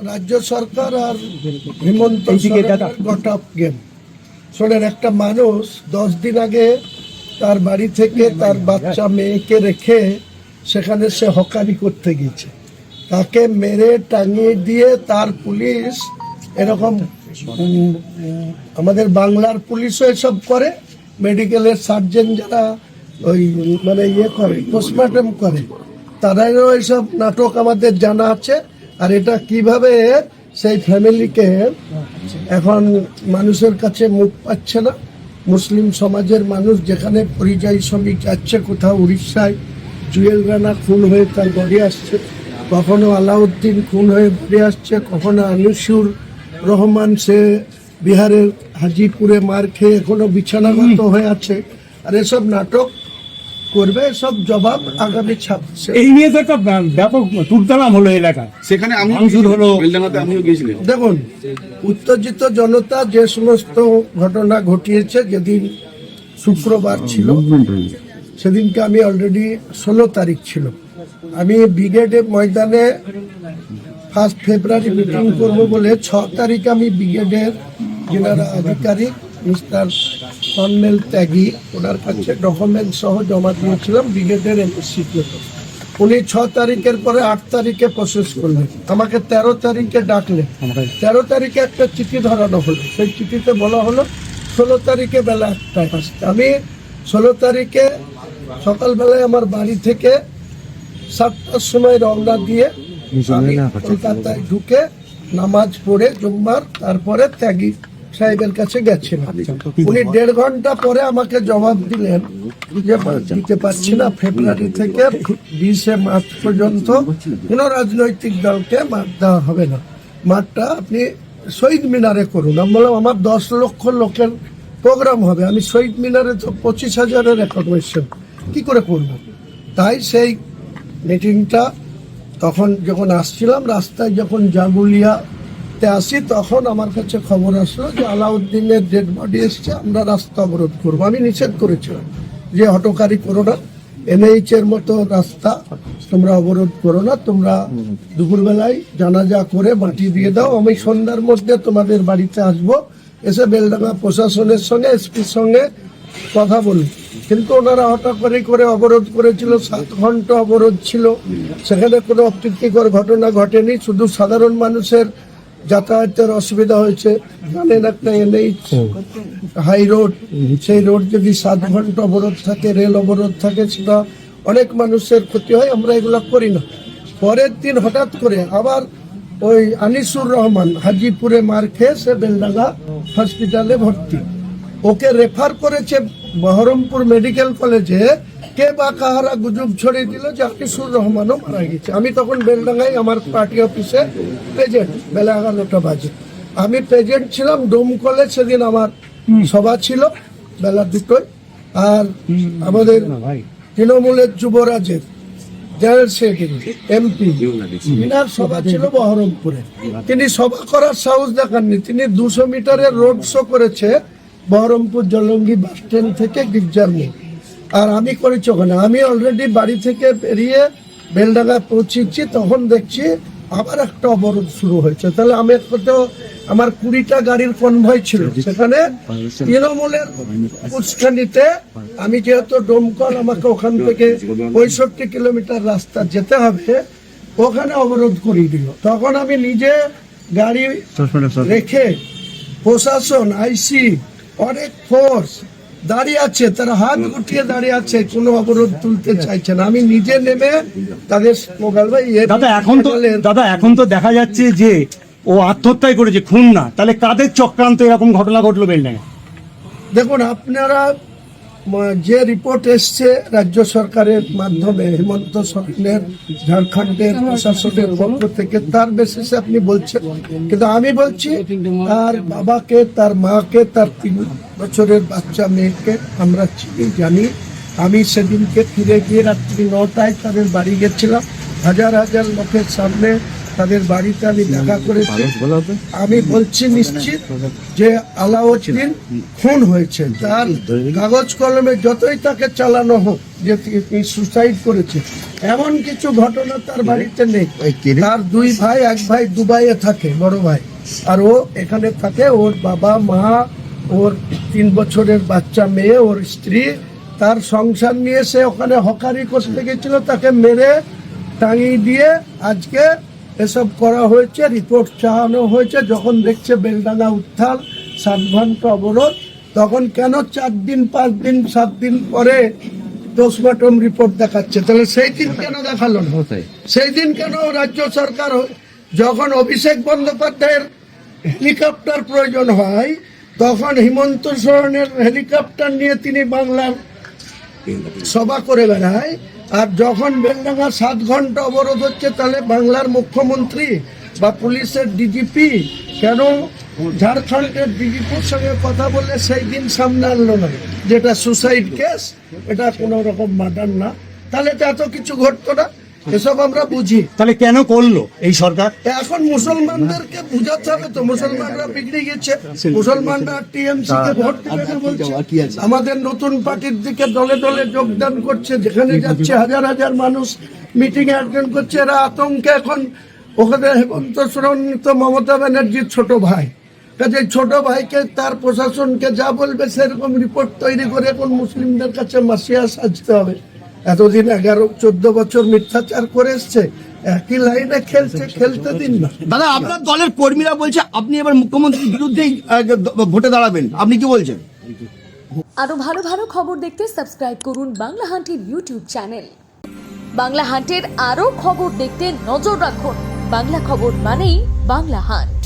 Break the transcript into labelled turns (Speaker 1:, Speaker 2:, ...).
Speaker 1: রাজ্য সরকার আর হেমন্ত সোরেনের গোটা গেম। শোনেন, একটা মানুষ 10 দিন আগে তার বাড়ি থেকে তার বাচ্চা মেয়েকে রেখে সেখানে সে হকারি করতে গেছে, তাকে মেরে টাঙিয়ে দিয়ে তার পুলিশ এরকম আমাদের বাংলার পুলিশও এসব করে, মেডিকেলের সার্জন যারা ওই মানে করে পোস্টমর্টম করে তারাও এইসব নাটক আমাদের জানা আছে। আর এটা কিভাবে সেই ফ্যামিলিকে এখন মানুষের কাছে মুখ পাচ্ছে না। মুসলিম সমাজের মানুষ যেখানে পরিযায়ী শ্রমিক যাচ্ছে, কোথাও উড়িষ্যায় জুয়েল রানা খুন হয়ে তার বাড়ি আসছে, কখনো আলাউদ্দিন খুন হয়ে বাড়ি আসছে, কখনো আনিসুর রহমান সে বিহারের হাজিপুরে মার খেয়ে এখনো বিছানাগত হয়ে আছে। আর এসব নাটক করবে, সব জবাব আগামী 26।
Speaker 2: এই নিয়ে তো একটা ব্যাপক তুলতালাম হলো এলাকা,
Speaker 3: সেখানে আমি
Speaker 2: হলো
Speaker 3: আমিও গিয়েছিলাম।
Speaker 1: দেখুন, উত্তেজিত জনতা যে সমস্ত ঘটনা ঘটিয়েছে, যেদিন শুক্রবার ছিল সেদিনকে আমি অলরেডি 16 তারিখ ছিল, আমি ব্রিগেডের ময়দানে 1 ফেব্রুয়ারি মিটিং করবো বলে 6 তারিখ আমি ব্রিগেডের যিনারা আধিকারিক মিস্টার কর্নেল ত্যাগী ওনার কাছে ডকুমেন্ট সহ জমা দিয়েছিলাম ব্রিগেডের এমএসসিতে। উনি 6 তারিখের পরে 8 তারিখে প্রসেস করলেন, আমাকে 13 তারিখে ডাকলেন। 13 তারিখে একটা চিঠি ধরানো হলো, সেই চিঠিতে বলা হলো 16 তারিখে বেলা 1টায় আসতে। আমি 16 তারিখে সকালবেলায় আমার বাড়ি থেকে 7টার সময় রওনা দিয়ে আমি কলকাতায় ঢুকে নামাজ পড়ে জুম্মার তারপরে ত্যাগী সাহেবের কাছে গেছিলাম। উনি 1.5 ঘন্টা পরে আমাকে জবাব দিলেন যে দিতে পারছি না, ফেব্রুয়ারি থেকে 20 মার্চ পর্যন্ত কোনো রাজনৈতিক দলকে মাঠ দেওয়া হবে না, মাঠটা আপনি শহীদ মিনারে করুন। আমি বললাম আমার 10 লক্ষ লোকের প্রোগ্রাম হবে, আমি শহীদ মিনারে তো 25,000-এর অ্যাকোমোডেশন কি করে করব। তাই সেই মিটিংটা তখন যখন আসছিলাম রাস্তায় যখন জাগুলিয়াতে আসি তখন আমার কাছে খবর আসলো যে আলাউদ্দিনের ডেড বডি এসছে, আমরা রাস্তা অবরোধ করবো। আমি নিষেধ করেছিলাম যে হটকারি করো না, NH এর মতো রাস্তা তোমরা অবরোধ করো না, তোমরা দুপুরবেলায় জানাজা করে মাটি দিয়ে দাও, আমি সন্ধ্যার মধ্যে তোমাদের বাড়িতে আসবো, এসে বেলডাঙ্গা প্রশাসনের সঙ্গে এসপির সঙ্গে কথা বলি। কিন্তু ওনারা হঠাৎ করে অবরোধ করেছিল, 7 ঘন্টা অবরোধ ছিল, সেখানে কোনো অপ্রীতিকর ঘটনা ঘটেনি, শুধু সাধারণ মানুষের যাতায়াতের অসুবিধা হয়েছে। জানেন একটা NH হাই রোড, সেই রোড যদি 7 ঘন্টা অবরোধ থাকে, রেল অবরোধ থাকে, সেটা অনেক মানুষের ক্ষতি হয়, আমরা এগুলো করি না। পরের দিন হঠাৎ করে আবার ওই আনিসুর রহমান হাজিপুরে মার খেয়ে সে বেলডাঙ্গা হসপিটালে ভর্তি, ওকে রেফার করেছে বহরমপুর মেডিকেল কলেজে। কে বা কাহারা গুজব ছড়িয়ে দিল যে আনিসুর রহমানও মারা গেছে। আমি তখন বেলডাঙ্গায় আমার পার্টি অফিসে প্রেজেন্ট, বেলা 11টা বাজে আমি প্রেজেন্ট ছিলাম। ডোমকলে সেদিন আমার সভা ছিল বেলা 2টায়। আর আমাদের তৃণমূলের যুবরাজের জেনারেল সেক্রেটারি MP ইনার সভা ছিল বহরমপুরে। তিনি সভা করার সাহস দেখাননি, তিনি 200 মিটারের রোড শো করেছে বহরমপুর জলঙ্গি বাস স্ট্যান্ড থেকে গির্জার মোড়। আর আমি করেছি ওখানে, আমি অলরেডি বাড়ি থেকে বেরিয়ে বেলডাঙ্গায় পৌঁছেছি, তখন দেখছি আবার একটা অবরোধ শুরু হয়েছে। তাহলে আমি কোথাও আমার 20টা গাড়ির কনভয় ছিল, সেখানে তৃণমূলের উস্কানিতে আমি যেহেতু ডোমকল, আমাকে ওখান থেকে 65 কিলোমিটার রাস্তা যেতে হবে, ওখানে অবরোধ করিয়ে দিল। তখন আমি নিজে গাড়ি রেখে প্রশাসন আইসি অনেক ফোর্স দাঁড়িয়ে আছে, তারা হাত গুটিয়ে দাঁড়িয়ে আছে, কোনো অবরোধ তুলতে চাইছে না। আমি নিজে নেমে তাদের
Speaker 2: দাদা এখন তো দেখা যাচ্ছে যে ও আত্মহত্যাই করেছে, খুন না, তাহলে কাদের চক্রান্ত এরকম ঘটনা ঘটলো বেলডাঙ্গায়?
Speaker 1: দেখুন, আপনারা যে রিপোর্ট এসছে রাজ্য সরকারের মাধ্যমে, হেমন্ত সরেনের ঝাড়খণ্ডের প্রশাসনের পক্ষ থেকে, তার বেসিসে আপনি বলছেন। কিন্তু আমি বলছি তার বাবাকে, তার মাকে, তার 3 বছরের বাচ্চা মেয়েকে আমরা চিনি, জানি। আমি সেদিনকে ফিরে গিয়ে রাত্রি 9টায় তাদের বাড়ি গেছিলাম, হাজার হাজার লোকের সামনে তাদের বাড়িতে আমি দেখা করেছি। আমি বলছি নিশ্চিত যে আলাউদ্দিন খুন হয়েছে। তার কাগজ কলমে যতই তাকে চালানো হোক যে তিনি সুসাইড করেছে, এমন কিছু ঘটনা তার বাড়িতে নেই। তার দুই ভাই, এক ভাই দুবাইয়ে থাকে, বড় ভাই, আর ও এখানে থাকে। ওর বাবা মা, ওর 3 বছরের বাচ্চা মেয়ে, ওর স্ত্রী, তার সংসার নিয়ে সে ওখানে হকারি করতে গেছিল, তাকে মেরে টাঙিয়ে দিয়ে আজকে এসব করা হয়েছে। রিপোর্ট চাওয়ানো হয়েছে। যখন দেখছে বেলডাঙ্গা উত্থাল 7 ঘন্টা অবরোধ, তখন কেন 4 দিন 5 দিন 7 দিন পরে পোস্টমর্টম রিপোর্ট দেখাচ্ছে? তাহলে সেই দিন কেন দেখালো না? সেই দিন কেন রাজ্য সরকার, যখন অভিষেক বন্দ্যোপাধ্যায়ের হেলিকপ্টার প্রয়োজন হয়, তখন হিমন্ত সোরেনের হেলিকপ্টার নিয়ে তিনি বাংলার সভা করে বেড়ায়, আর যখন বেলডাঙ্গা 7 ঘন্টা অবরোধ হচ্ছে, তাহলে বাংলার মুখ্যমন্ত্রী বা পুলিশের ডিজিপি কেন ঝাড়খণ্ডের ডিজিপির সঙ্গে কথা বলে সেই দিন সামনে আনলো না, যেটা সুসাইড কেস, এটা কোনো রকম মার্ডার না? তাহলে তো এত কিছু ঘটতো না। এসব আমরা বুঝি।
Speaker 2: তাহলে কেন করলো এই সরকার?
Speaker 1: এখন মুসলমানদেরকে বুঝাতে হবে তো, মুসলমানরা বিগড়ে গেছে। মুসলমানরা টিএমসি কে ভোট দিবে না বলছে, আমাদের নতুন পার্টির দিকে দলে দলে যোগদান করছে। যেখানে যাচ্ছে হাজার হাজার মানুষ মিটিং এ অ্যাটেন্ড করছে। এরা আতঙ্কে এখন ওখানে হেমন্ত সোরেন তো মমতা ব্যানার্জির ছোট ভাই, কাজে ছোট ভাইকে তার প্রশাসনকে যা বলবে সেরকম রিপোর্ট তৈরি করে এখন মুসলিমদের কাছে মাসিয়া সাজতে হবে। এতদিন 11-14 বছর মিথ্যাচার করে এসছে, একই লাইনে খেলছে, খেলতে দিন না।
Speaker 3: দাদা, আপনার দলের কর্মীরা বলছে আপনি এবার মুখ্যমন্ত্রীর বিরুদ্ধেই ভোটে দাঁড়াবেন, আপনি কি বলছেন?
Speaker 4: আরো ভালো ভালো খবর দেখতে সাবস্ক্রাইব করুন বাংলা হান্টের ইউটিউব চ্যানেল। বাংলা হান্টের আরো খবর দেখতে নজর রাখুন। বাংলা খবর মানেই বাংলা হান্ট।